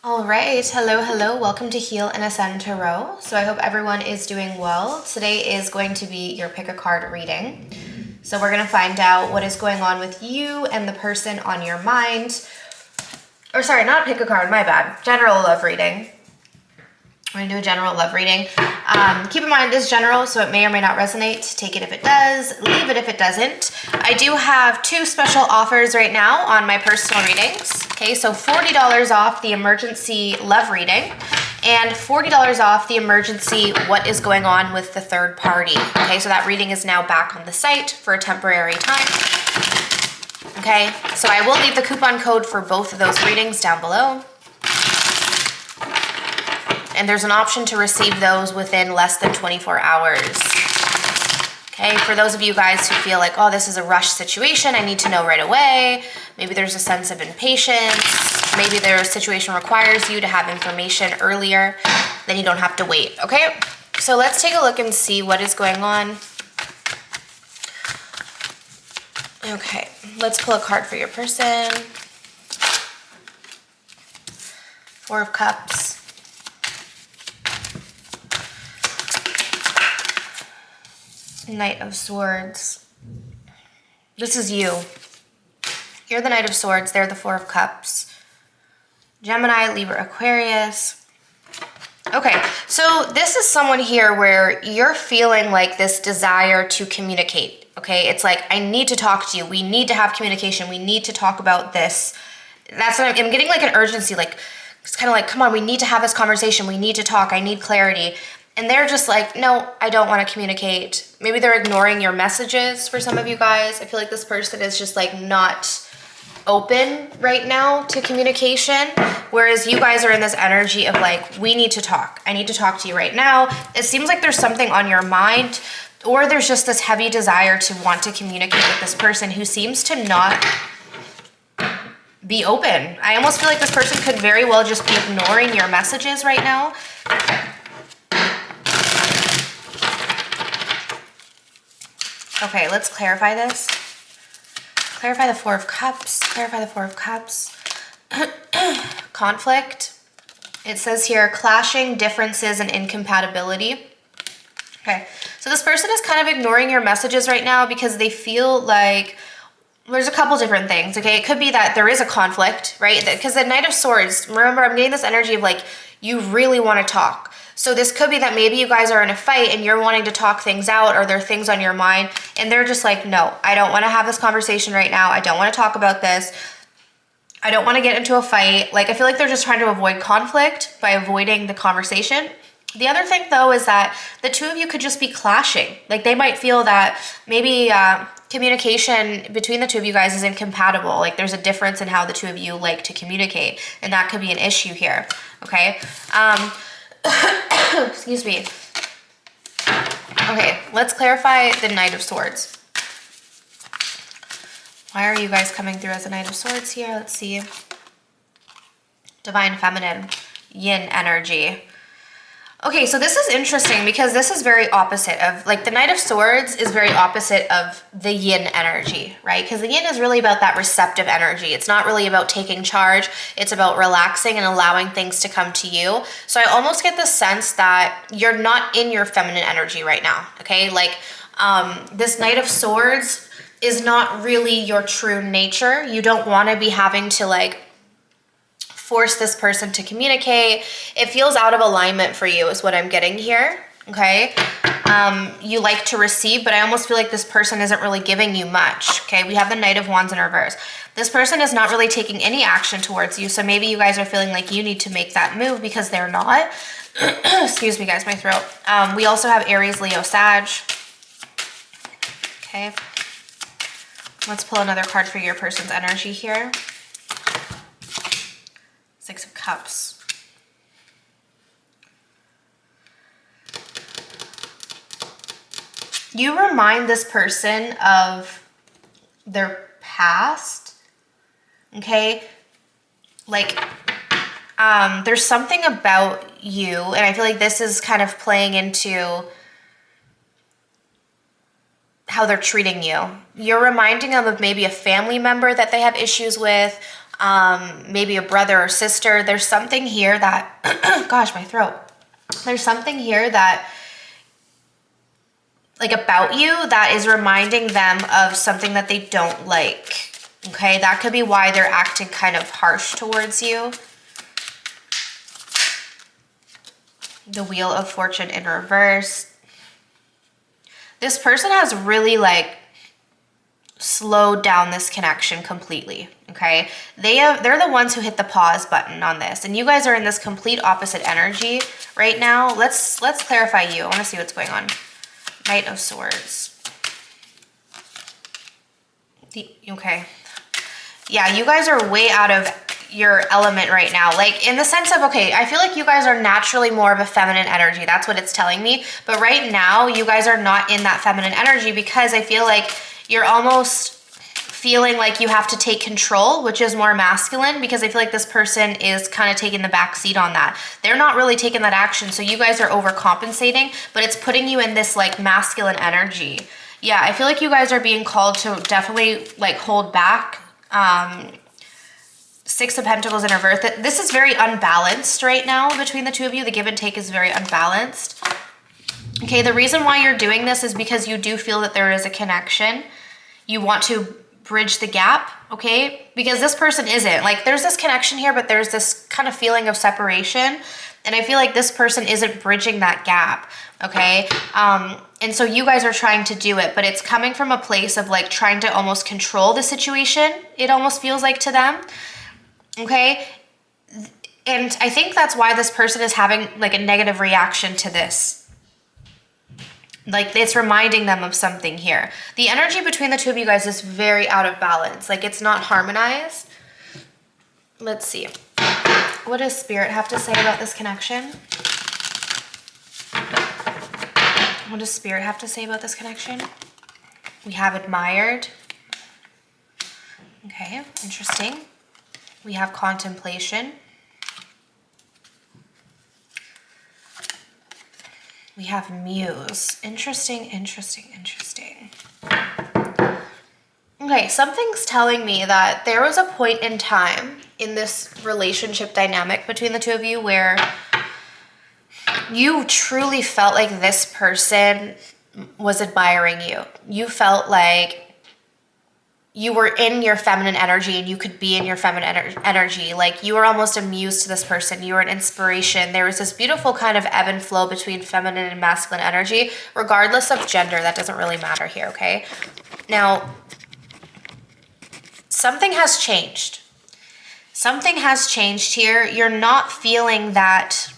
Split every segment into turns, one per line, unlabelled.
All right, hello, welcome to Heal and Ascend Tarot. So I hope everyone is doing well. Today is going to be your pick a card reading. So we're going to find out what is going on with you and the person on your mind. Or sorry, not pick a card, my bad. General love reading. We're going to do a general love reading. Keep in mind it is general, so it may or may not resonate. Take it if it does, leave it if it doesn't. I do have two special offers right now on my personal readings. Okay, so $40 off the emergency love reading and $40 off the emergency what is going on with the third party. Okay, so that reading is now back on the site for a temporary time. Okay, so I will leave the coupon code for both of those readings down below. And there's an option to receive those within less than 24 hours. Okay, for those of you guys who feel like, oh, this is a rush situation, I need to know right away. Maybe there's a sense of impatience. Maybe their situation requires you to have information earlier, then you don't have to wait, okay? So let's take a look and see what is going on. Okay, let's pull a card for your person. Four of Cups. Knight of Swords. This is you. You're the Knight of Swords. They're the Four of Cups. Gemini, Libra, Aquarius. Okay, so this is someone here where you're feeling like this desire to communicate. Okay, it's like, I need to talk to you. We need to have communication. We need to talk about this. That's what I'm getting, like an urgency. Like, it's kind of like, come on, we need to have this conversation. We need to talk. I need clarity. And they're just like, no, I don't want to communicate. Maybe they're ignoring your messages for some of you guys. I feel like this person is just like not open right now to communication. Whereas you guys are in this energy of like, we need to talk. I need to talk to you right now. It seems like there's something on your mind, or there's just this heavy desire to want to communicate with this person who seems to not be open. I almost feel like this person could very well just be ignoring your messages right now. Okay, let's clarify this. Clarify the Four of Cups. Clarify the Four of Cups. Conflict. It says here, clashing, differences, and incompatibility. Okay, so this person is kind of ignoring your messages right now because they feel like there's a couple different things, okay? It could be that there is a conflict, right? Because the Knight of Swords, remember, I'm getting this energy of like, you really want to talk. So this could be that maybe you guys are in a fight and you're wanting to talk things out, or there are things on your mind and they're just like, no, I don't want to have this conversation right now. I don't want to talk about this. I don't want to get into a fight. Like, I feel like they're just trying to avoid conflict by avoiding the conversation. The other thing though is that the two of you could just be clashing. Like, they might feel that maybe communication between the two of you guys is incompatible. Like, there's a difference in how the two of you like to communicate, and that could be an issue here, okay? Excuse me. Okay, let's clarify the Knight of Swords. Why are you guys coming through as a Knight of Swords here? Let's see. Divine Feminine, Yin energy. Okay, so this is interesting because this is very opposite of, like, the Knight of Swords is very opposite of the Yin energy, right? Because the Yin is really about that receptive energy. It's not really about taking charge. It's about relaxing and allowing things to come to you. So I almost get the sense that you're not in your feminine energy right now, okay? Like, this Knight of Swords is not really your true nature. You don't want to be having to, like, force this person to communicate. It feels out of alignment for you is what I'm getting here, okay? You like to receive, but I almost feel like this person isn't really giving you much, okay? We have the Knight of Wands in reverse. This person is not really taking any action towards you, so maybe you guys are feeling like you need to make that move because they're not. Excuse me, guys, my throat. We also have Aries, Leo, Sag. Okay. Let's pull another card for your person's energy here. Six of Cups. You remind this person of their past, okay? Like, there's something about you, and I feel like this is kind of playing into how they're treating you. You're reminding them of maybe a family member that they have issues with. maybe a brother or sister. There's something here that, gosh, my throat. There's something here that, like, about you that is reminding them of something that they don't like. Okay, that could be why they're acting kind of harsh towards you. The Wheel of Fortune in reverse. This person has really, like, slowed down this connection completely, okay? They're the ones who hit the pause button on this, and you guys are in this complete opposite energy right now. Let's clarify you. I want to see what's going on. Knight of Swords. Okay. Yeah, you guys are way out of your element right now. Like, in the sense of, okay, I feel like you guys are naturally more of a feminine energy. That's what it's telling me. But right now, you guys are not in that feminine energy because I feel like you're almost feeling like you have to take control, which is more masculine, because I feel like this person is kind of taking the back seat on that. They're not really taking that action, so you guys are overcompensating, but it's putting you in this, like, masculine energy. Yeah, I feel like you guys are being called to definitely, like, hold back. Six of Pentacles in reverse. This is very unbalanced right now between the two of you. The give and take is very unbalanced. Okay, the reason why you're doing this is because you do feel that there is a connection. You want to bridge the gap, okay? Because this person isn't. Like, there's this connection here, but there's this kind of feeling of separation. And I feel like this person isn't bridging that gap, okay? And so you guys are trying to do it, but it's coming from a place of, like, trying to almost control the situation. It almost feels like to them, okay? And I think that's why this person is having, like, a negative reaction to this. Like, it's reminding them of something here. The energy between the two of you guys is very out of balance. Like, it's not harmonized. Let's see. What does Spirit have to say about this connection? What does Spirit have to say about this connection? We have admired. Okay, interesting. We have contemplation. We have muse. Interesting, interesting, interesting. Okay, something's telling me that there was a point in time in this relationship dynamic between the two of you where you truly felt like this person was admiring you. You felt like you were in your feminine energy and you could be in your feminine energy. Like, you were almost a muse to this person. You were an inspiration. There was this beautiful kind of ebb and flow between feminine and masculine energy, regardless of gender. That doesn't really matter here, okay? Now, something has changed. Something has changed here. You're not feeling that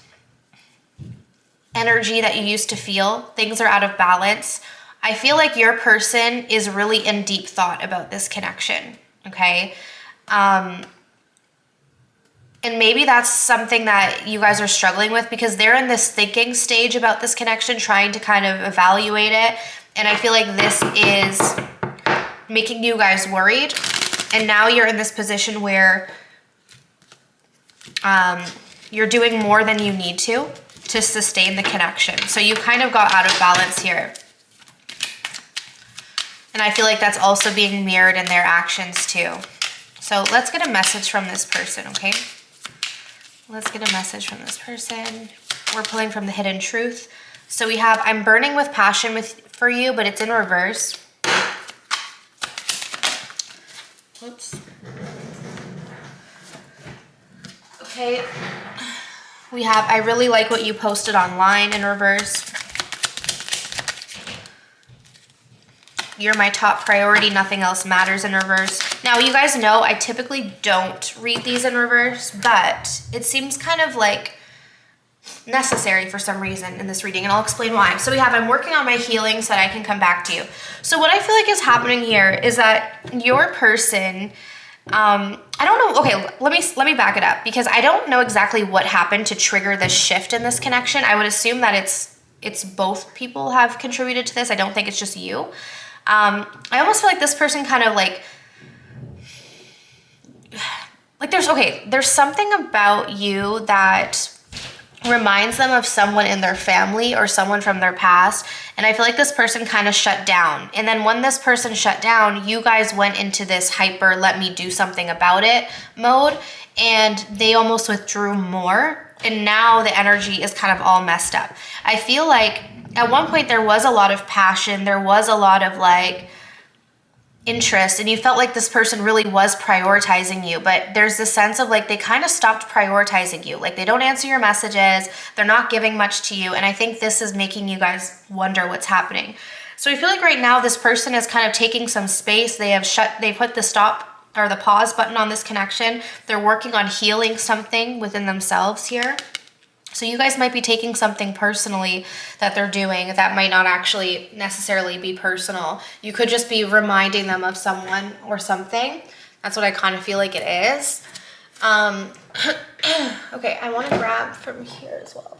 energy that you used to feel. Things are out of balance. I feel like your person is really in deep thought about this connection, okay? And maybe that's something that you guys are struggling with because they're in this thinking stage about this connection, trying to kind of evaluate it. And I feel like this is making you guys worried. And now you're in this position where you're doing more than you need to sustain the connection. So you kind of got out of balance here. And I feel like that's also being mirrored in their actions too. So let's get a message from this person, okay? Let's get a message from this person. We're pulling from the Hidden Truth. So we have, I'm burning with passion for you, but it's in reverse. Oops. Okay. We have, I really like what you posted online in reverse. You're my top priority. Nothing else matters in reverse. Now, you guys know I typically don't read these in reverse, but it seems kind of like necessary for some reason in this reading, and I'll explain why. So we have, I'm working on my healing so that I can come back to you. So what I feel like is happening here is that your person, I don't know. Okay, let me back it up because I don't know exactly what happened to trigger this shift in this connection. I would assume that it's both people have contributed to this. I don't think it's just you. I almost feel like this person kind of like there's something about you that reminds them of someone in their family or someone from their past. And I feel like this person kind of shut down. And then when this person shut down, you guys went into this hyper, let me do something about it mode. And they almost withdrew more. And now the energy is kind of all messed up. I feel like at one point there was a lot of passion. There was a lot of like interest, and you felt like this person really was prioritizing you, but there's this sense of like they kind of stopped prioritizing you. Like they don't answer your messages, they're not giving much to you, and I think this is making you guys wonder what's happening. So I feel like right now this person is kind of taking some space. They put the stop or the pause button on this connection. They're working on healing something within themselves here. So you guys might be taking something personally that they're doing that might not actually necessarily be personal. You could just be reminding them of someone or something. That's what I kind of feel like it is. Okay, I want to grab from here as well.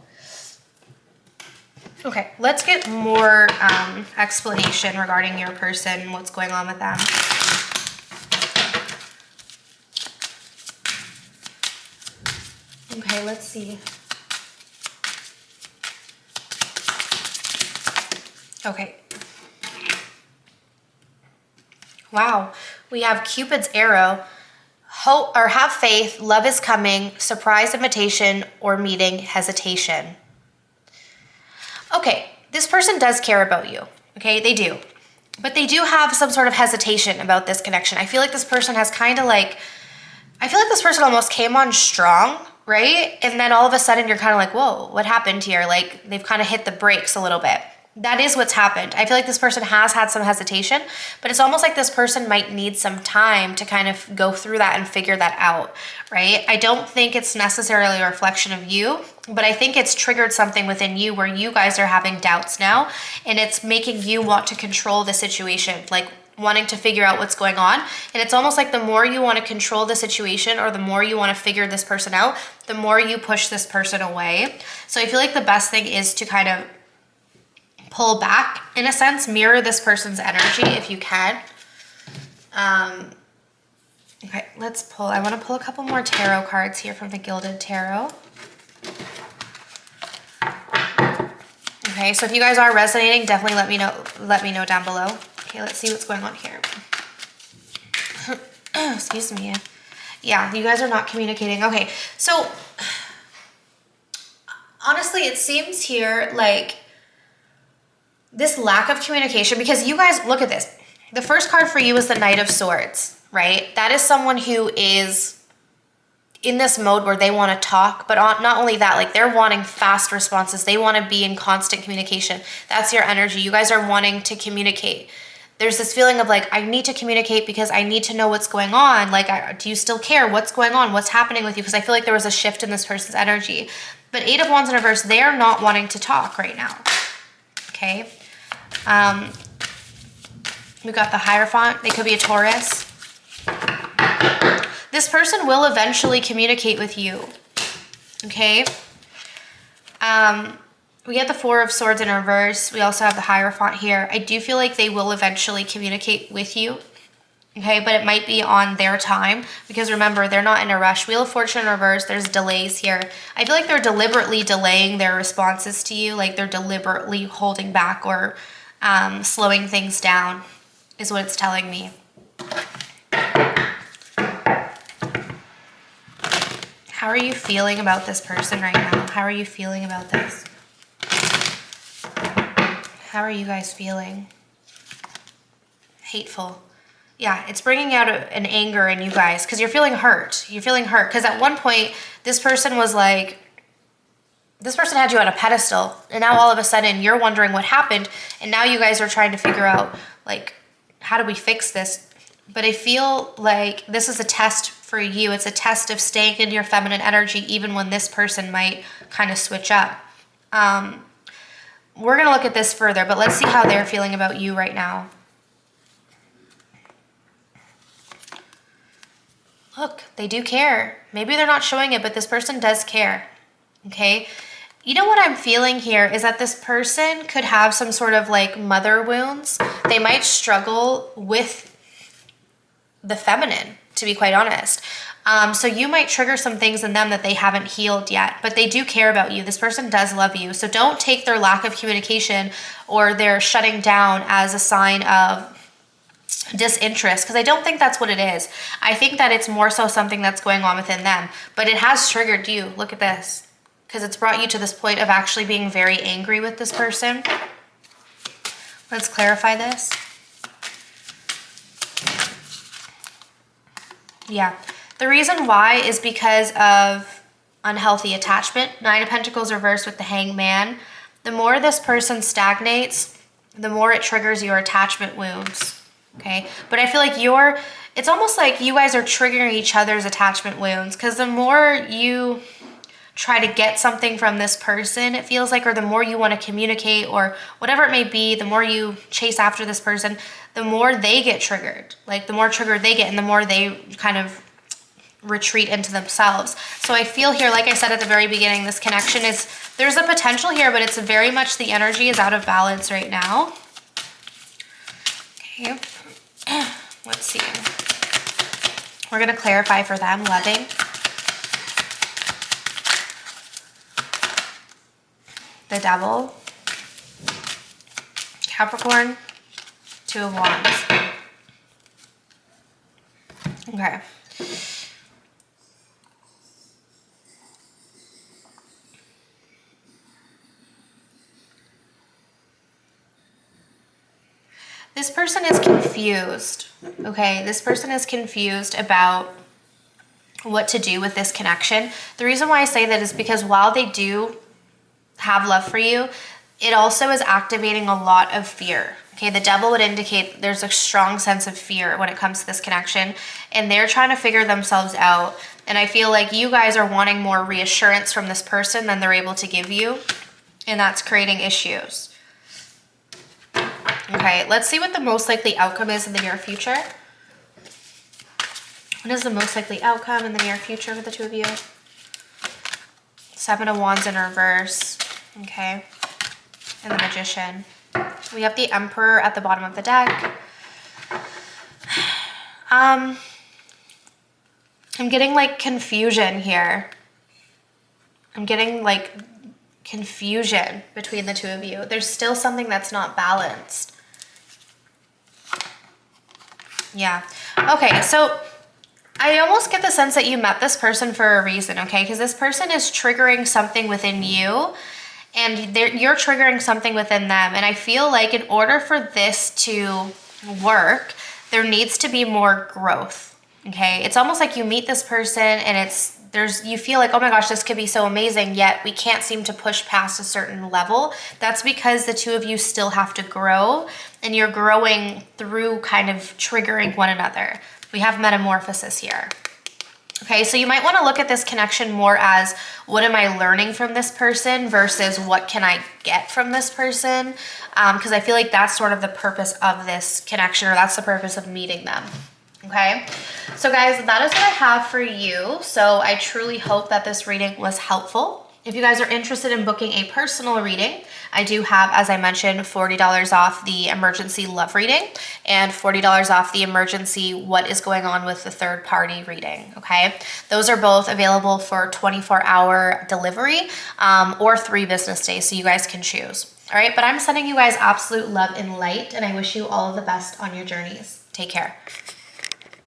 Okay, let's get more explanation regarding your person, what's going on with them. Okay, let's see. Okay. Wow. We have Cupid's arrow. Hope or have faith, love is coming, surprise invitation or meeting, hesitation. Okay, this person does care about you. Okay, they do. But they do have some sort of hesitation about this connection. I feel like this person has kind of like, I feel like this person almost came on strong, right? And then all of a sudden you're kind of like, whoa, what happened here? Like they've kind of hit the brakes a little bit. That is what's happened. I feel like this person has had some hesitation, but it's almost like this person might need some time to kind of go through that and figure that out, right? I don't think it's necessarily a reflection of you, but I think it's triggered something within you where you guys are having doubts now, and it's making you want to control the situation, like wanting to figure out what's going on. And it's almost like the more you want to control the situation or the more you want to figure this person out, the more you push this person away. So I feel like the best thing is to kind of pull back, in a sense, mirror this person's energy if you can. Okay, let's pull. I want to pull a couple more tarot cards here from the Gilded Tarot. Okay, so if you guys are resonating, definitely let me know down below. Okay, let's see what's going on here. Excuse me. Yeah, you guys are not communicating. Okay, so honestly, it seems here like this lack of communication, because you guys, look at this. The first card for you is the Knight of Swords, right? That is someone who is in this mode where they want to talk, but not only that, like they're wanting fast responses. They want to be in constant communication. That's your energy. You guys are wanting to communicate. There's this feeling of like, I need to communicate because I need to know what's going on. Like, do you still care? What's going on? What's happening with you? Because I feel like there was a shift in this person's energy. But Eight of Wands in reverse, they are not wanting to talk right now. Okay. We've got the Hierophant. They could be a Taurus. This person will eventually communicate with you. Okay. We get the Four of Swords in reverse. We also have the Hierophant here. I do feel like they will eventually communicate with you. Okay, but it might be on their time, because remember, they're not in a rush. Wheel of Fortune in reverse, there's delays here. I feel like they're deliberately delaying their responses to you, like they're deliberately holding back or slowing things down, is what it's telling me. How are you feeling about this person right now? How are you feeling about this? How are you guys feeling? Hateful. Yeah, it's bringing out an anger in you guys because you're feeling hurt. You're feeling hurt because at one point, this person was like, this person had you on a pedestal, and now all of a sudden you're wondering what happened, and now you guys are trying to figure out, like, how do we fix this? But I feel like this is a test for you. It's a test of staying in your feminine energy even when this person might kind of switch up. We're going to look at this further, but let's see how they're feeling about you right now. Look, they do care. Maybe they're not showing it, but this person does care, okay? You know what I'm feeling here is that this person could have some sort of like mother wounds. They might struggle with the feminine, to be quite honest. So you might trigger some things in them that they haven't healed yet, but they do care about you. This person does love you. So don't take their lack of communication or their shutting down as a sign of disinterest, because I don't think that's what it is. I think that it's more so something that's going on within them, but it has triggered you. Look at this, because it's brought you to this point of actually being very angry with this person. Let's clarify this. Yeah. The reason why is because of unhealthy attachment. Nine of Pentacles reversed with the Hangman. The more this person stagnates, the more it triggers your attachment wounds. Okay? But I feel like it's almost like you guys are triggering each other's attachment wounds, because the more you try to get something from this person, it feels like, or the more you want to communicate or whatever it may be, the more you chase after this person, the more they get triggered. Like the more triggered they get and the more they kind of retreat into themselves. So I feel here, like I said at the very beginning, this connection there's a potential here, but it's very much the energy is out of balance right now. Okay. Let's see. We're going to clarify for them, loving. The Devil. Capricorn. Two of Wands. Okay. This person is confused, okay? This person is confused about what to do with this connection. The reason why I say that is because while they do have love for you, it also is activating a lot of fear. Okay, the Devil would indicate there's a strong sense of fear when it comes to this connection, and they're trying to figure themselves out. And I feel like you guys are wanting more reassurance from this person than they're able to give you, and that's creating issues. Okay, let's see what the most likely outcome is in the near future. What is the most likely outcome in the near future for the two of you? Seven of Wands in reverse. Okay. And the Magician. We have the Emperor at the bottom of the deck. I'm getting like confusion here. I'm getting like confusion between the two of you. There's still something that's not balanced. Yeah. Okay, so I almost get the sense that you met this person for a reason, okay? Because this person is triggering something within you, and you're triggering something within them. And I feel like in order for this to work, there needs to be more growth, okay? It's almost like you meet this person and you feel like, oh my gosh, this could be so amazing, yet we can't seem to push past a certain level. That's because the two of you still have to grow, and you're growing through kind of triggering one another. We have metamorphosis here. Okay, so you might want to look at this connection more as, what am I learning from this person versus what can I get from this person? Because I feel like that's sort of the purpose of this connection, or that's the purpose of meeting them. Okay, so guys, that is what I have for you. So I truly hope that this reading was helpful. If you guys are interested in booking a personal reading, I do have, as I mentioned, $40 off the emergency love reading and $40 off the emergency what is going on with the third party reading, okay? Those are both available for 24-hour delivery or 3 business days, so you guys can choose. All right, but I'm sending you guys absolute love and light, and I wish you all of the best on your journeys. Take care.